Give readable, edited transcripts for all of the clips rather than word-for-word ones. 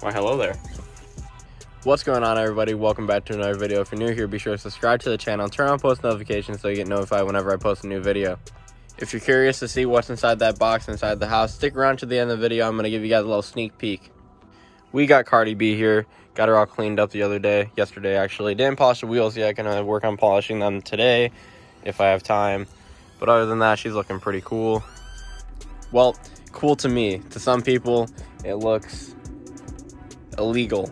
Why, hello there. What's going on, everybody? Welcome back to another video. If you're new here, be sure to subscribe to the channel and turn on post notifications so you get notified whenever I post a new video. If you're curious to see what's inside that box inside the house, stick around to the end of the video. I'm going to give you guys a little sneak peek. We got Cardi B here. Got her all cleaned up the other day. Yesterday, actually. Didn't polish the wheels yet. Gonna work on polishing them today if I have time. But other than that, she's looking pretty cool. Well, cool to me. To some people, it looks illegal.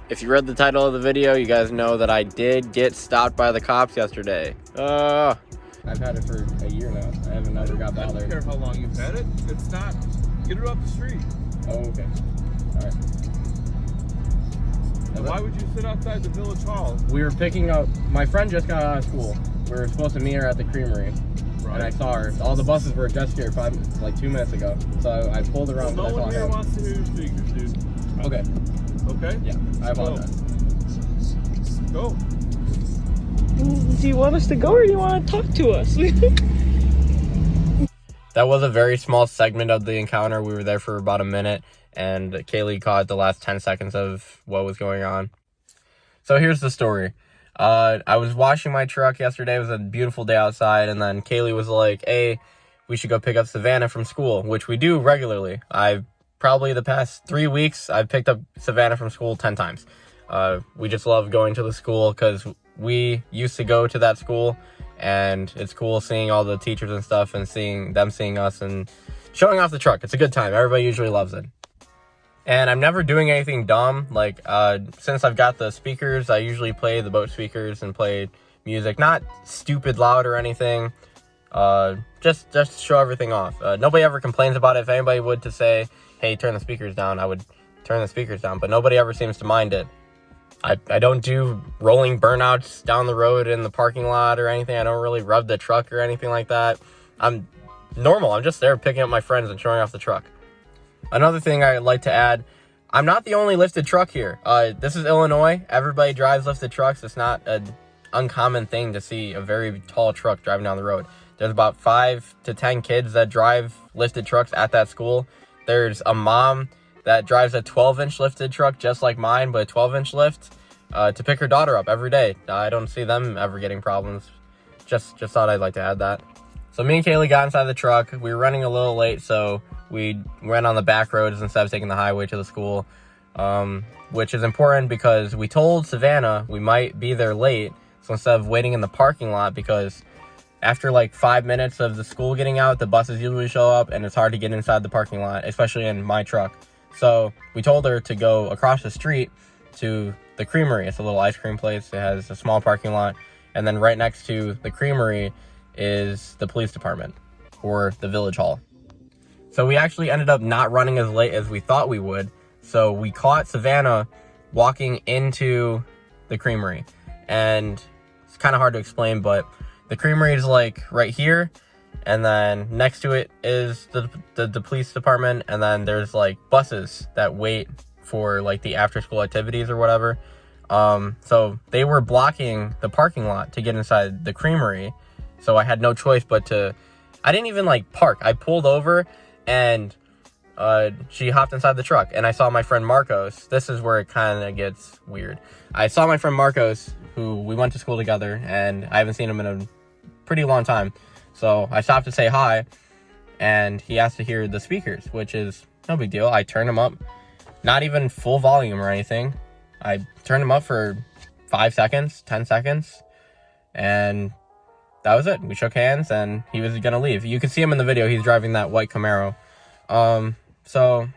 If you read the title of the video, you guys know that I did get stopped by the cops yesterday. I've had it for a year now. I haven't ever got bothered. I don't care how long you've had it. It's not. Get it off the street. Oh, okay. All right. And why would you sit outside the village hall? We were picking up, my friend just got out of school. We were supposed to meet her at the creamery. Right. And I saw her. All the buses were just here 2 minutes ago. So I pulled around. Well, no one here wants to hear your speakers, dude. Okay. Okay? Yeah, I apologize. Go. Do you want us to go or do you want to talk to us? That was a very small segment of the encounter. We were there for about a minute, and Kaylee caught the last 10 seconds of what was going on. So here's the story. I was washing my truck yesterday. It was a beautiful day outside, and then Kaylee was like, hey, we should go pick up Savannah from school, which we do regularly. Probably the past 3 weeks, I've picked up Savannah from school 10 times. We just love going to the school because we used to go to that school, and it's cool seeing all the teachers and stuff and seeing them seeing us and showing off the truck. It's a good time. Everybody usually loves it. And I'm never doing anything dumb. Like, since I've got the speakers, I usually play the boat speakers and play music. Not stupid loud or anything. Just show everything off. Nobody ever complains about it. If anybody would to say, hey, turn the speakers down, I would turn the speakers down, but nobody ever seems to mind it. I don't do rolling burnouts down the road in the parking lot or anything. I don't really rub the truck or anything like that. I'm normal. I'm just there picking up my friends and showing off the truck. Another thing I'd like to add, I'm not the only lifted truck here. This is Illinois. Everybody drives lifted trucks. It's not an uncommon thing to see a very tall truck driving down the road. There's about 5 to 10 kids that drive lifted trucks at that school. There's a mom that drives a 12-inch lifted truck just like mine, but a 12-inch lift to pick her daughter up every day. I don't see them ever getting problems. Just thought I'd like to add that. So me and Kaylee got inside the truck. We were running a little late, so we went on the back roads instead of taking the highway to the school, which is important because we told Savannah we might be there late. So instead of waiting in the parking lot, because after like 5 minutes of the school getting out, the buses usually show up and it's hard to get inside the parking lot, especially in my truck. So we told her to go across the street to the creamery. It's a little ice cream place. It has a small parking lot. And then right next to the creamery is the police department or the village hall. So we actually ended up not running as late as we thought we would. So we caught Savannah walking into the creamery. And it's kind of hard to explain, but the creamery is like right here, and then next to it is the police department, and then there's like buses that wait for like the after school activities or whatever. So they were blocking the parking lot to get inside the creamery, so I had no choice but I didn't even like park. I pulled over and she hopped inside the truck, and I saw my friend Marcos. This is where it kind of gets weird. I saw my friend Marcos, who we went to school together, and I haven't seen him in a pretty long time. So I stopped to say hi, and he asked to hear the speakers, which is no big deal. I turned them up, not even full volume or anything. I turned them up for 5 seconds, 10 seconds, and that was it. We shook hands, and he was gonna leave. You can see him in the video. He's driving that white Camaro. So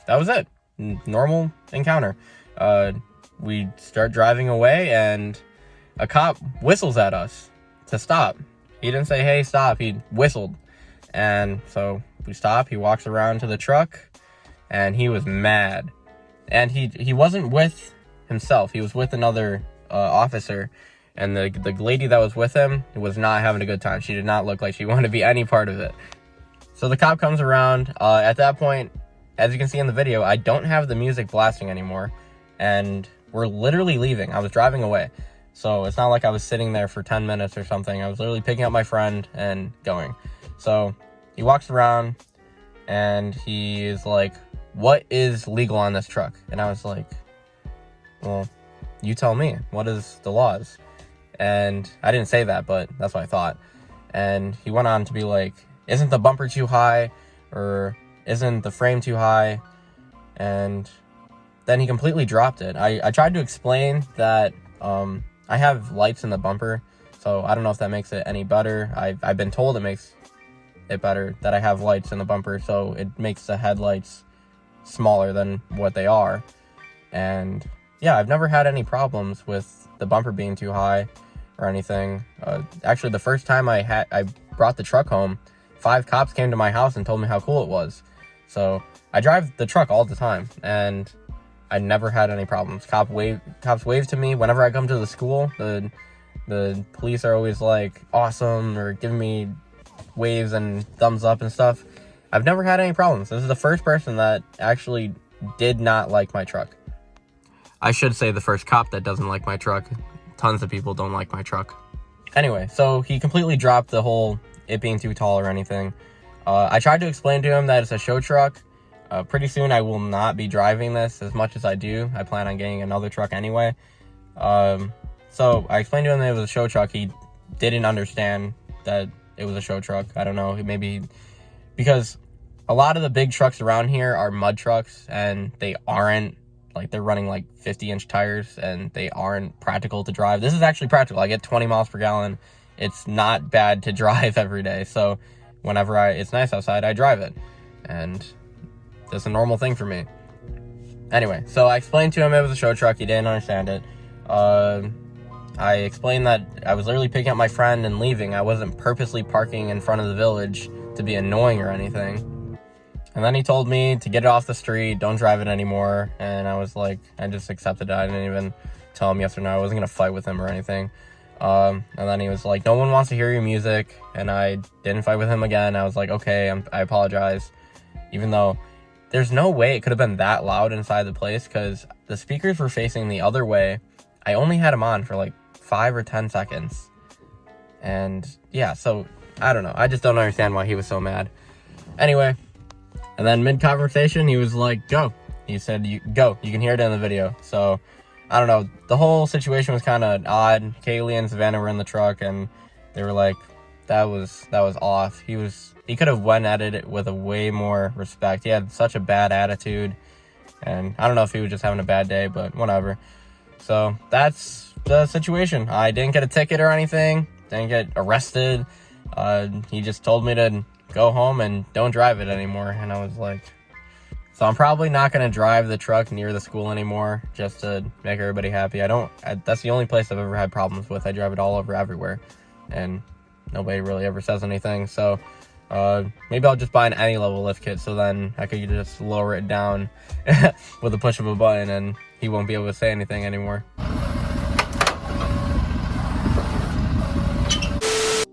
that was it. Normal encounter. We start driving away, and a cop whistles at us to stop. He didn't say, hey, stop. He whistled. And so we stop. He walks around to the truck, and he was mad. And he wasn't with himself. He was with another officer, and the lady that was with him was not having a good time. She did not look like she wanted to be any part of it. So the cop comes around. At that point, as you can see in the video, I don't have the music blasting anymore, and we're literally leaving. I was driving away. So it's not like I was sitting there for 10 minutes or something. I was literally picking up my friend and going. So he walks around, and he is like, what is legal on this truck? And I was like, well, you tell me, what is the laws? And I didn't say that, but that's what I thought. And he went on to be like, isn't the bumper too high? Or isn't the frame too high? And then he completely dropped it. I tried to explain that I have lights in the bumper, so I don't know if that makes it any better. I've been told it makes it better that I have lights in the bumper, so it makes the headlights smaller than what they are. And yeah, I've never had any problems with the bumper being too high or anything. Actually, the first time I brought the truck home, 5 cops came to my house and told me how cool it was. So I drive the truck all the time, and I never had any problems. Cops wave to me whenever I come to the school. The police are always like awesome or giving me waves and thumbs up and stuff. I've never had any problems. This is the first person that actually did not like my truck. I should say the first cop that doesn't like my truck. Tons of people don't like my truck. Anyway, so he completely dropped the whole it being too tall or anything. I tried to explain to him that it's a show truck. Pretty soon I will not be driving this as much as I do. I plan on getting another truck anyway. So I explained to him that it was a show truck. He didn't understand that it was a show truck. I don't know, maybe because a lot of the big trucks around here are mud trucks, and they aren't, like, they're running like 50-inch tires, and they aren't practical to drive. This is actually practical. I get 20 miles per gallon. It's not bad to drive every day. So whenever it's nice outside, I drive it, and that's a normal thing for me. Anyway, so I explained to him it was a show truck. He didn't understand it. I explained that I was literally picking up my friend and leaving. I wasn't purposely parking in front of the village to be annoying or anything. And then he told me to get it off the street, don't drive it anymore. And I was like, I just accepted it. I didn't even tell him yes or no. I wasn't going to fight with him or anything. And then he was like, no one wants to hear your music. And I didn't fight with him again. I was like, okay, I apologize. Even though there's no way it could have been that loud inside the place, because the speakers were facing the other way. I only had them on for like 5 or 10 seconds. And yeah, so I don't know. I just don't understand why he was so mad. Anyway, and then mid-conversation, he was like, go. He said, go. You can hear it in the video. So I don't know. The whole situation was kind of odd. Kaylee and Savannah were in the truck, and they were like, that was off. He could have went at it with a way more respect. He had such a bad attitude, and I don't know if he was just having a bad day, but whatever. So that's the situation. I didn't get a ticket or anything, didn't get arrested. He just told me to go home and don't drive it anymore. And I was like, so I'm probably not going to drive the truck near the school anymore, just to make everybody happy. That's the only place I've ever had problems with. I drive it all over everywhere, and nobody really ever says anything. So maybe I'll just buy an any level lift kit, so then I could just lower it down with a push of a button, and he won't be able to say anything anymore.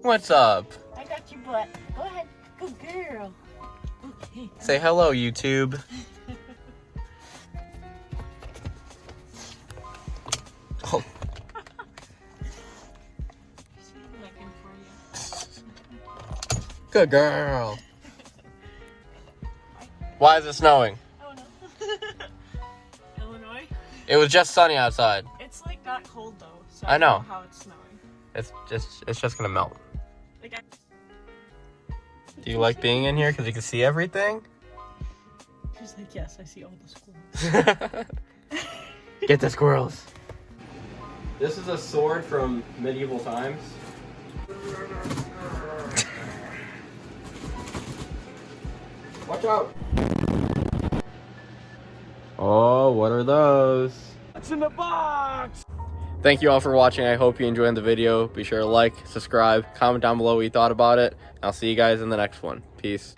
What's up? I got your butt. Go ahead. Good girl. Okay. Say hello, YouTube. Oh. Good girl. Why is it snowing? Oh no. Illinois? It was just sunny outside. It's like not cold though. So I know. Don't how it's snowing. It's just gonna melt. Like Do you like being in here because you can see everything? She's like, yes, I see all the squirrels. Get the squirrels. This is a sword from medieval times. Watch out! Oh, what are those? What's in the box? Thank you all for watching. I hope you enjoyed the video. Be sure to like, subscribe, comment down below what you thought about it. I'll see you guys in the next one. Peace.